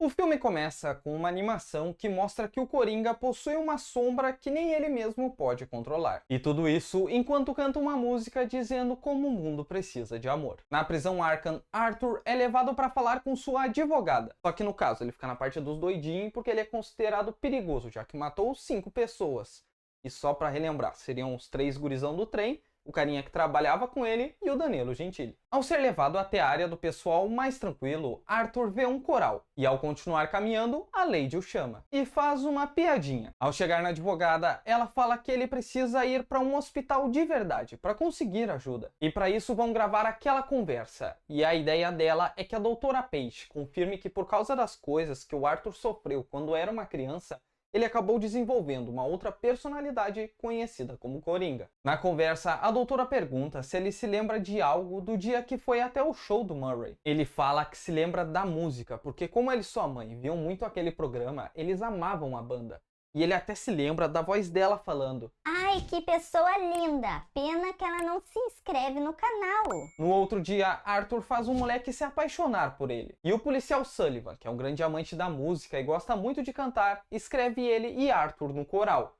O filme começa com uma animação que mostra que o Coringa possui uma sombra que nem ele mesmo pode controlar. E tudo isso enquanto canta uma música dizendo como o mundo precisa de amor. Na prisão Arkham, Arthur é levado para falar com sua advogada. Só que no caso ele fica na parte dos doidinhos porque ele é considerado perigoso, já que matou 5 pessoas. E só para relembrar, seriam os 3 gurizão do trem, o carinha que trabalhava com ele e o Danilo Gentili. Ao ser levado até a área do pessoal mais tranquilo, Arthur vê um coral. E ao continuar caminhando, a Lady o chama. E faz uma piadinha. Ao chegar na advogada, ela fala que ele precisa ir para um hospital de verdade, para conseguir ajuda. E para isso vão gravar aquela conversa. E a ideia dela é que a doutora Page confirme que por causa das coisas que o Arthur sofreu quando era uma criança, ele acabou desenvolvendo uma outra personalidade conhecida como Coringa. Na conversa, a doutora pergunta se ele se lembra de algo do dia que foi até o show do Murray. Ele fala que se lembra da música, porque como ele e sua mãe viam muito aquele programa, eles amavam a banda. E ele até se lembra da voz dela falando: "Ai, que pessoa linda! Pena que ela não se inscreve no canal." No outro dia, Arthur faz um moleque se apaixonar por ele. E o policial Sullivan, que é um grande amante da música e gosta muito de cantar, escreve ele e Arthur no coral.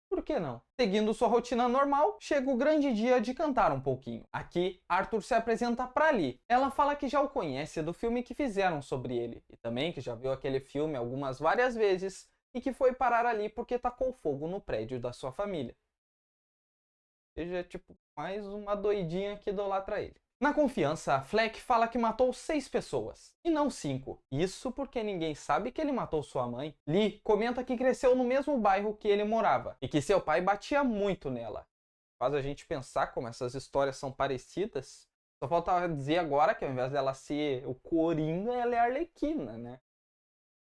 Por que não? Seguindo sua rotina normal, chega o grande dia de cantar um pouquinho. Aqui, Arthur se apresenta pra Lee. Ela fala que já o conhece do filme que fizeram sobre ele. E também que já viu aquele filme várias vezes. E que foi parar ali porque tacou fogo no prédio da sua família. Ou seja, tipo, mais uma doidinha que idolatra ele. Na confiança, Fleck fala que matou 6 pessoas, e não 5. Isso porque ninguém sabe que ele matou sua mãe. Lee comenta que cresceu no mesmo bairro que ele morava, e que seu pai batia muito nela. Faz a gente pensar como essas histórias são parecidas. Só falta dizer agora que ao invés dela ser o Coringa, ela é a Arlequina, né?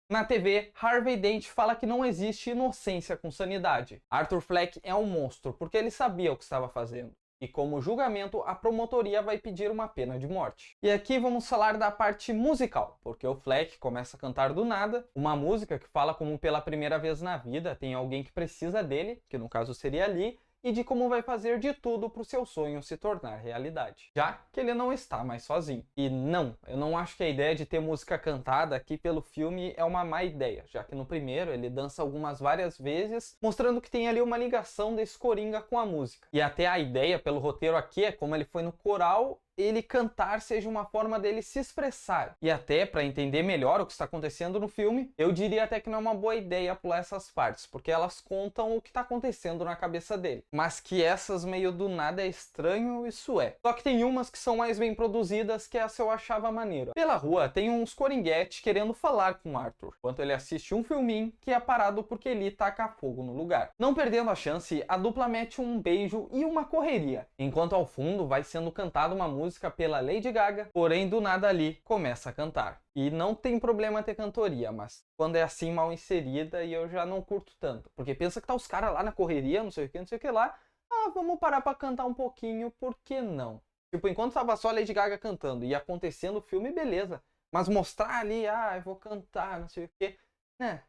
Na TV, Harvey Dent fala que não existe inocência com sanidade. Arthur Fleck é um monstro porque ele sabia o que estava fazendo. E como julgamento, a promotoria vai pedir uma pena de morte. E aqui vamos falar da parte musical, porque o Fleck começa a cantar do nada, uma música que fala como pela primeira vez na vida tem alguém que precisa dele, que no caso seria Lee, e de como vai fazer de tudo para o seu sonho se tornar realidade, já que ele não está mais sozinho. E não, eu não acho que a ideia de ter música cantada aqui pelo filme é uma má ideia, já que no primeiro ele dança várias vezes, mostrando que tem ali uma ligação desse Coringa com a música. E até a ideia pelo roteiro aqui é como ele foi no coral, ele cantar seja uma forma dele se expressar. E até para entender melhor o que está acontecendo no filme, eu diria até que não é uma boa ideia pular essas partes, porque elas contam o que está acontecendo na cabeça dele. Mas que essas meio do nada é estranho, isso é. Só que tem umas que são mais bem produzidas, que essa eu achava maneira. Pela rua tem uns coringuetes querendo falar com Arthur, enquanto ele assiste um filminho que é parado porque ele taca fogo no lugar. Não perdendo a chance, a dupla mete um beijo e uma correria, enquanto ao fundo vai sendo cantada uma música pela Lady Gaga, porém do nada ali começa a cantar. E não tem problema ter cantoria, mas quando é assim mal inserida e eu já não curto tanto. Porque pensa que tá os caras lá na correria, não sei o que, não sei o que lá. Ah, vamos parar pra cantar um pouquinho, por que não? Tipo, enquanto tava só a Lady Gaga cantando e acontecendo o filme, beleza. Mas mostrar ali, eu vou cantar, não sei o que.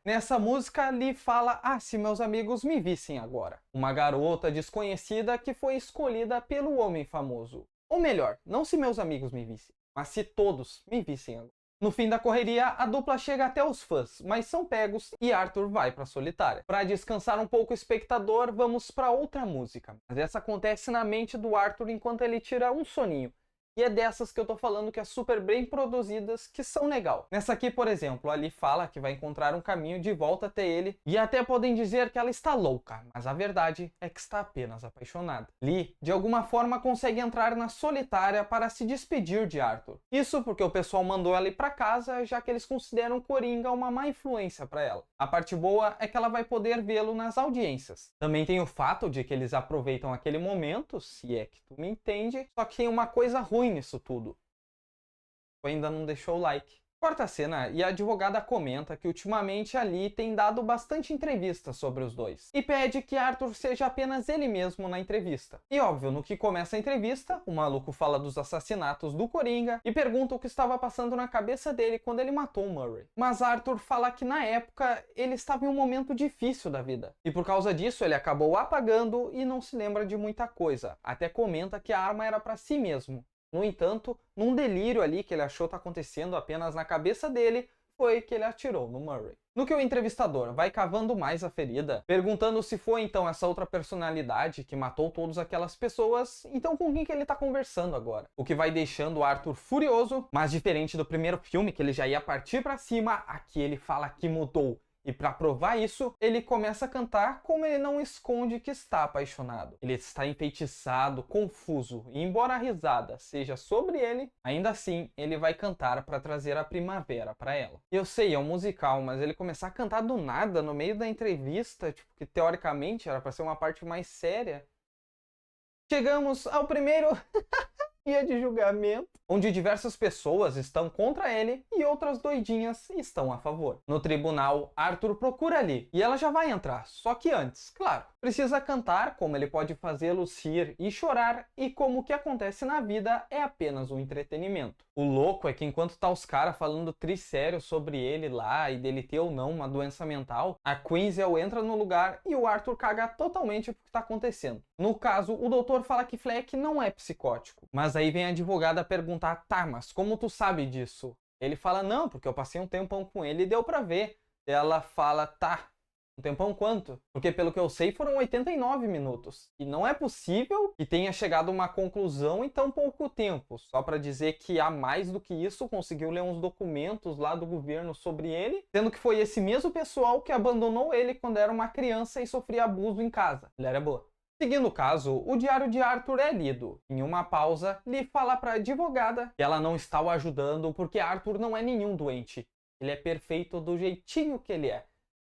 Nessa música ali fala, se meus amigos me vissem agora. Uma garota desconhecida que foi escolhida pelo homem famoso. Ou melhor, não se meus amigos me vissem, mas se todos me vissem agora. No fim da correria, a dupla chega até os fãs, mas são pegos e Arthur vai pra solitária. Para descansar um pouco o espectador, vamos para outra música. Mas essa acontece na mente do Arthur enquanto ele tira um soninho. E é dessas que eu tô falando que é super bem produzidas, que são legal. Nessa aqui, por exemplo, a Lee fala que vai encontrar um caminho de volta até ele, e até podem dizer que ela está louca, mas a verdade é que está apenas apaixonada. Lee, de alguma forma, consegue entrar na solitária para se despedir de Arthur. Isso porque o pessoal mandou ela ir para casa, já que eles consideram Coringa uma má influência para ela. A parte boa é que ela vai poder vê-lo nas audiências. Também tem o fato de que eles aproveitam aquele momento, se é que tu me entende, só que tem uma coisa ruim nisso tudo. Tu ainda não deixou o like. Corta a cena e a advogada comenta que ultimamente a Lee tem dado bastante entrevistas sobre os dois e pede que Arthur seja apenas ele mesmo na entrevista. E óbvio, no que começa a entrevista, o maluco fala dos assassinatos do Coringa e pergunta o que estava passando na cabeça dele quando ele matou o Murray. Mas Arthur fala que na época ele estava em um momento difícil da vida e por causa disso ele acabou apagando e não se lembra de muita coisa. Até comenta que a arma era para si mesmo. No entanto, num delírio ali que ele achou estar acontecendo apenas na cabeça dele, foi que ele atirou no Murray. No que o entrevistador vai cavando mais a ferida, perguntando se foi então essa outra personalidade que matou todas aquelas pessoas, então com quem que ele tá conversando agora? O que vai deixando o Arthur furioso, mas diferente do primeiro filme, que ele já ia partir pra cima, aqui ele fala que mudou. E para provar isso, ele começa a cantar como ele não esconde que está apaixonado. Ele está enfeitiçado, confuso, e embora a risada seja sobre ele, ainda assim ele vai cantar para trazer a primavera para ela. Eu sei, é um musical, mas ele começar a cantar do nada no meio da entrevista, tipo, que teoricamente era para ser uma parte mais séria. Chegamos ao primeiro dia de julgamento, onde diversas pessoas estão contra ele e outras doidinhas estão a favor. No tribunal, Arthur procura Lee e ela já vai entrar, só que antes, claro, precisa cantar como ele pode fazê-los rir e chorar e como o que acontece na vida é apenas um entretenimento. O louco é que enquanto tá os caras falando sério sobre ele lá e dele ter ou não uma doença mental, a Quinzel entra no lugar e o Arthur caga totalmente pro que tá acontecendo. No caso, o doutor fala que Fleck não é psicótico, mas aí vem a advogada perguntar, tá, mas como tu sabe disso? Ele fala, não, porque eu passei um tempão com ele e deu pra ver. Ela fala, tá, um tempão quanto? Porque pelo que eu sei foram 89 minutos. E não é possível que tenha chegado a uma conclusão em tão pouco tempo. Só pra dizer que há mais do que isso, conseguiu ler uns documentos lá do governo sobre ele, sendo que foi esse mesmo pessoal que abandonou ele quando era uma criança e sofria abuso em casa. Ele era boa. Seguindo o caso, o diário de Arthur é lido. Em uma pausa, Lee fala para a advogada que ela não está o ajudando porque Arthur não é nenhum doente. Ele é perfeito do jeitinho que ele é.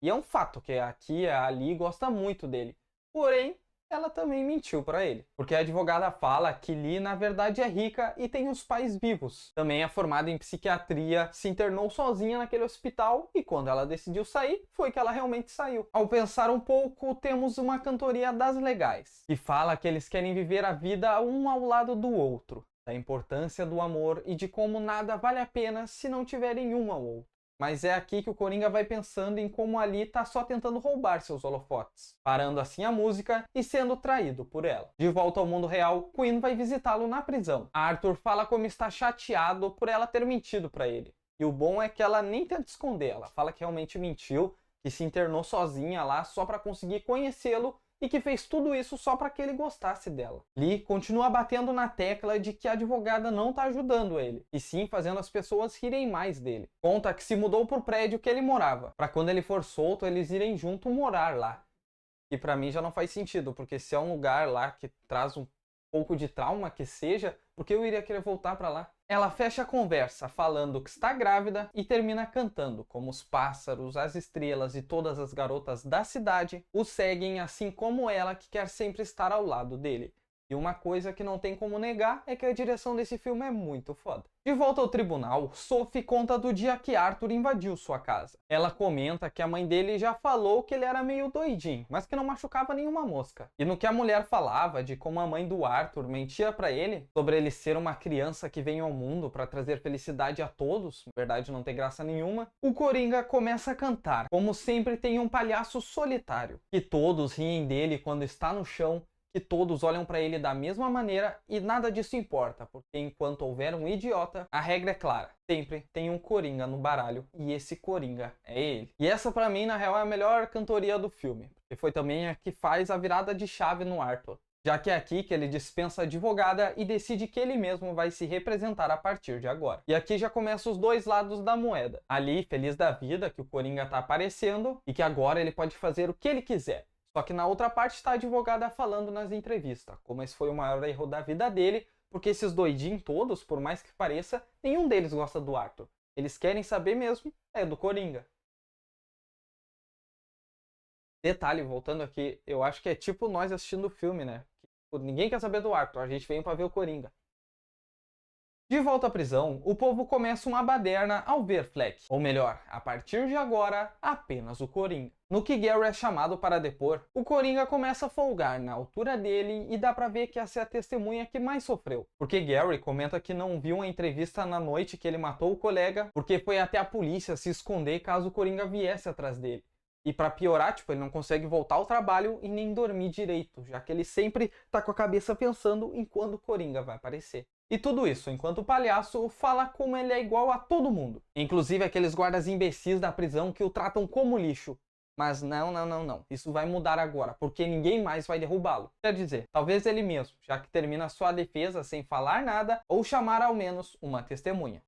E é um fato que aqui a Lee gosta muito dele. Porém, ela também mentiu para ele. Porque a advogada fala que Lee na verdade é rica e tem os pais vivos. Também é formada em psiquiatria, se internou sozinha naquele hospital e quando ela decidiu sair, foi que ela realmente saiu. Ao pensar um pouco, temos uma cantoria das legais, que fala que eles querem viver a vida um ao lado do outro, da importância do amor e de como nada vale a pena se não tiverem um ao outro. Mas é aqui que o Coringa vai pensando em como ali tá só tentando roubar seus holofotes, parando assim a música e sendo traído por ela. De volta ao mundo real, Quinn vai visitá-lo na prisão. Arthur fala como está chateado por ela ter mentido para ele. E o bom é que ela nem tenta esconder, ela fala que realmente mentiu, que se internou sozinha lá só para conseguir conhecê-lo e que fez tudo isso só para que ele gostasse dela. Lee continua batendo na tecla de que a advogada não está ajudando ele, e sim fazendo as pessoas rirem mais dele. Conta que se mudou pro prédio que ele morava, para quando ele for solto eles irem junto morar lá. E para mim já não faz sentido, porque se é um lugar lá que traz um pouco de trauma que seja, por que eu iria querer voltar para lá? Ela fecha a conversa falando que está grávida e termina cantando como os pássaros, as estrelas e todas as garotas da cidade o seguem assim como ela que quer sempre estar ao lado dele. E uma coisa que não tem como negar é que a direção desse filme é muito foda. De volta ao tribunal, Sophie conta do dia que Arthur invadiu sua casa. Ela comenta que a mãe dele já falou que ele era meio doidinho, mas que não machucava nenhuma mosca. E no que a mulher falava de como a mãe do Arthur mentia pra ele, sobre ele ser uma criança que vem ao mundo pra trazer felicidade a todos, na verdade não tem graça nenhuma, o Coringa começa a cantar, como sempre tem um palhaço solitário, que todos riem dele quando está no chão, que todos olham para ele da mesma maneira e nada disso importa, porque enquanto houver um idiota, a regra é clara. Sempre tem um Coringa no baralho e esse Coringa é ele. E essa pra mim, na real, é a melhor cantoria do filme, porque foi também a que faz a virada de chave no Arthur. Já que é aqui que ele dispensa a advogada e decide que ele mesmo vai se representar a partir de agora. E aqui já começa os dois lados da moeda. Ali, feliz da vida que o Coringa tá aparecendo e que agora ele pode fazer o que ele quiser. Só que na outra parte está a advogada falando nas entrevistas, como esse foi o maior erro da vida dele, porque esses doidinhos todos, por mais que pareça, nenhum deles gosta do Arthur. Eles querem saber mesmo é do Coringa. Detalhe, voltando aqui, eu acho que é tipo nós assistindo o filme, né? Ninguém quer saber do Arthur, a gente veio pra ver o Coringa. De volta à prisão, o povo começa uma baderna ao ver Fleck. Ou melhor, a partir de agora, apenas o Coringa. No que Gary é chamado para depor, o Coringa começa a folgar na altura dele e dá pra ver que essa é a testemunha que mais sofreu. Porque Gary comenta que não viu a entrevista na noite que ele matou o colega, porque foi até a polícia se esconder caso o Coringa viesse atrás dele. E pra piorar, ele não consegue voltar ao trabalho e nem dormir direito, já que ele sempre tá com a cabeça pensando em quando o Coringa vai aparecer. E tudo isso enquanto o palhaço fala como ele é igual a todo mundo. Inclusive aqueles guardas imbecis da prisão que o tratam como lixo. Mas não. Isso vai mudar agora, porque ninguém mais vai derrubá-lo. Quer dizer, talvez ele mesmo, já que termina sua defesa sem falar nada ou chamar ao menos uma testemunha.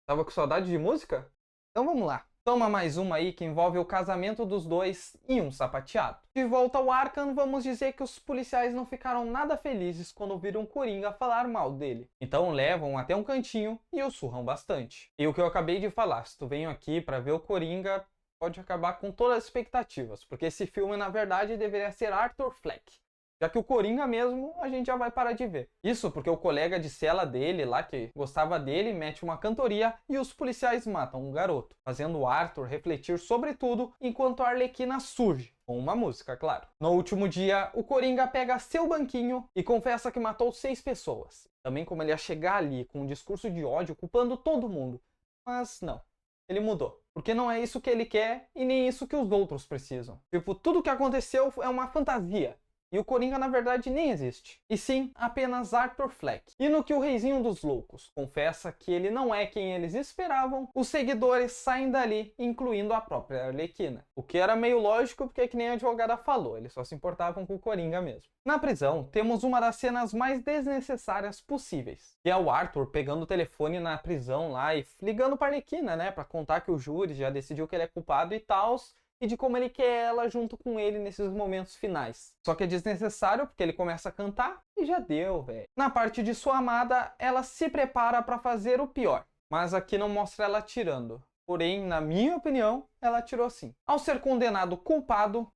Tava com saudade de música? Então vamos lá. Toma mais uma aí que envolve o casamento dos dois e um sapateado. De volta ao Arkham, vamos dizer que os policiais não ficaram nada felizes quando viram o Coringa falar mal dele. Então levam até um cantinho e o surram bastante. E o que eu acabei de falar, se tu vem aqui pra ver o Coringa, pode acabar com todas as expectativas, porque esse filme na verdade deveria ser Arthur Fleck. Já que o Coringa mesmo, a gente já vai parar de ver. Isso porque o colega de cela dele lá, que gostava dele, mete uma cantoria e os policiais matam o garoto, fazendo o Arthur refletir sobre tudo enquanto a Arlequina surge. Com uma música, claro. No último dia, o Coringa pega seu banquinho e confessa que matou 6 pessoas. Também como ele ia chegar ali com um discurso de ódio culpando todo mundo. Mas não. Ele mudou. Porque não é isso que ele quer e nem isso que os outros precisam. Tipo, tudo que aconteceu é uma fantasia. E o Coringa, na verdade, nem existe. E sim, apenas Arthur Fleck. E no que o Reizinho dos Loucos confessa que ele não é quem eles esperavam, os seguidores saem dali, incluindo a própria Arlequina. O que era meio lógico, porque que nem a advogada falou, eles só se importavam com o Coringa mesmo. Na prisão, temos uma das cenas mais desnecessárias possíveis. Que é o Arthur pegando o telefone na prisão lá e ligando pra Arlequina, né? Pra contar que o júri já decidiu que ele é culpado e tal. E de como ele quer ela junto com ele nesses momentos finais. Só que é desnecessário porque ele começa a cantar e já deu, velho. Na parte de sua amada, ela se prepara para fazer o pior. Mas aqui não mostra ela atirando. Porém, na minha opinião, ela atirou sim. Ao ser condenado culpado...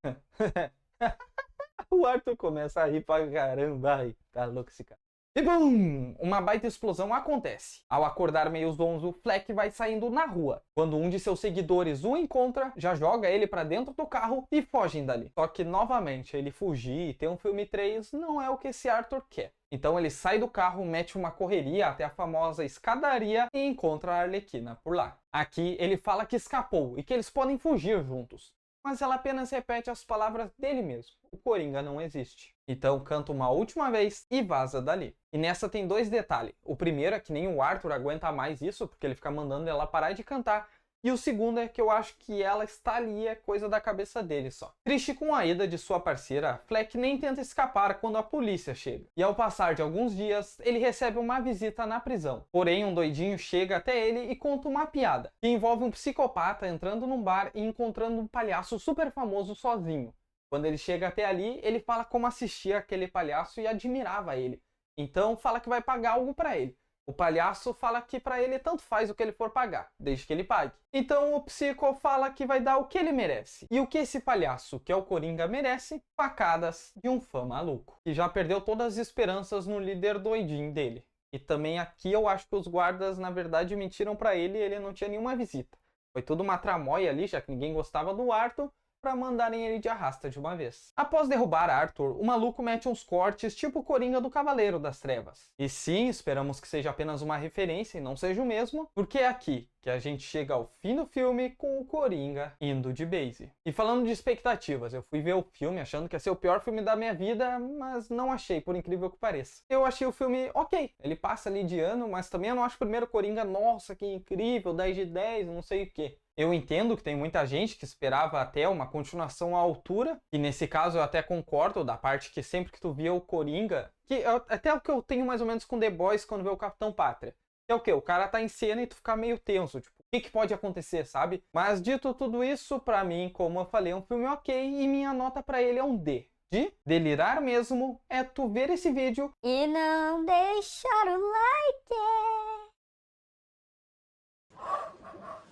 o Arthur começa a rir pra caramba. Ai, tá louco esse cara. E bum! Uma baita explosão acontece. Ao acordar meio zonzo, Fleck vai saindo na rua. Quando um de seus seguidores o encontra, já joga ele pra dentro do carro e fogem dali. Só que, novamente, ele fugir e ter um filme 3 não é o que esse Arthur quer. Então ele sai do carro, mete uma correria até a famosa escadaria e encontra a Arlequina por lá. Aqui ele fala que escapou e que eles podem fugir juntos. Mas ela apenas repete as palavras dele mesmo. O Coringa não existe. Então canta uma última vez e vaza dali. E nessa tem 2 detalhes. O primeiro é que nem o Arthur aguenta mais isso, porque ele fica mandando ela parar de cantar. E o segundo é que eu acho que ela está ali, é coisa da cabeça dele só. Triste com a ida de sua parceira, Fleck nem tenta escapar quando a polícia chega. E ao passar de alguns dias, ele recebe uma visita na prisão. Porém, um doidinho chega até ele e conta uma piada, que envolve um psicopata entrando num bar e encontrando um palhaço super famoso sozinho. Quando ele chega até ali, ele fala como assistia aquele palhaço e admirava ele. Então fala que vai pagar algo pra ele. O palhaço fala que pra ele tanto faz o que ele for pagar, desde que ele pague. Então o psico fala que vai dar o que ele merece. E o que esse palhaço, que é o Coringa, merece? Facadas de um fã maluco, que já perdeu todas as esperanças no líder doidinho dele. E também aqui eu acho que os guardas na verdade mentiram pra ele e ele não tinha nenhuma visita. Foi tudo uma tramóia ali, já que ninguém gostava do Arthur, para mandarem ele de arrasta de uma vez. Após derrubar Arthur, o maluco mete uns cortes tipo o Coringa do Cavaleiro das Trevas. E sim, esperamos que seja apenas uma referência e não seja o mesmo, porque é aqui que a gente chega ao fim do filme com o Coringa indo de base. E falando de expectativas, eu fui ver o filme achando que ia ser o pior filme da minha vida, mas não achei, por incrível que pareça. Eu achei o filme ok, ele passa ali de ano, mas também eu não acho o primeiro Coringa, nossa, que incrível, 10 de 10, não sei o que. Eu entendo que tem muita gente que esperava até uma continuação à altura, e nesse caso eu até concordo da parte que sempre que tu via o Coringa, que até o que eu tenho mais ou menos com The Boys quando vê o Capitão Pátria. Que é o quê? O cara tá em cena e tu fica meio tenso, tipo, o que pode acontecer, sabe? Mas dito tudo isso, pra mim, como eu falei, é um filme ok, e minha nota pra ele é um D. De delirar mesmo é tu ver esse vídeo e não deixar o like.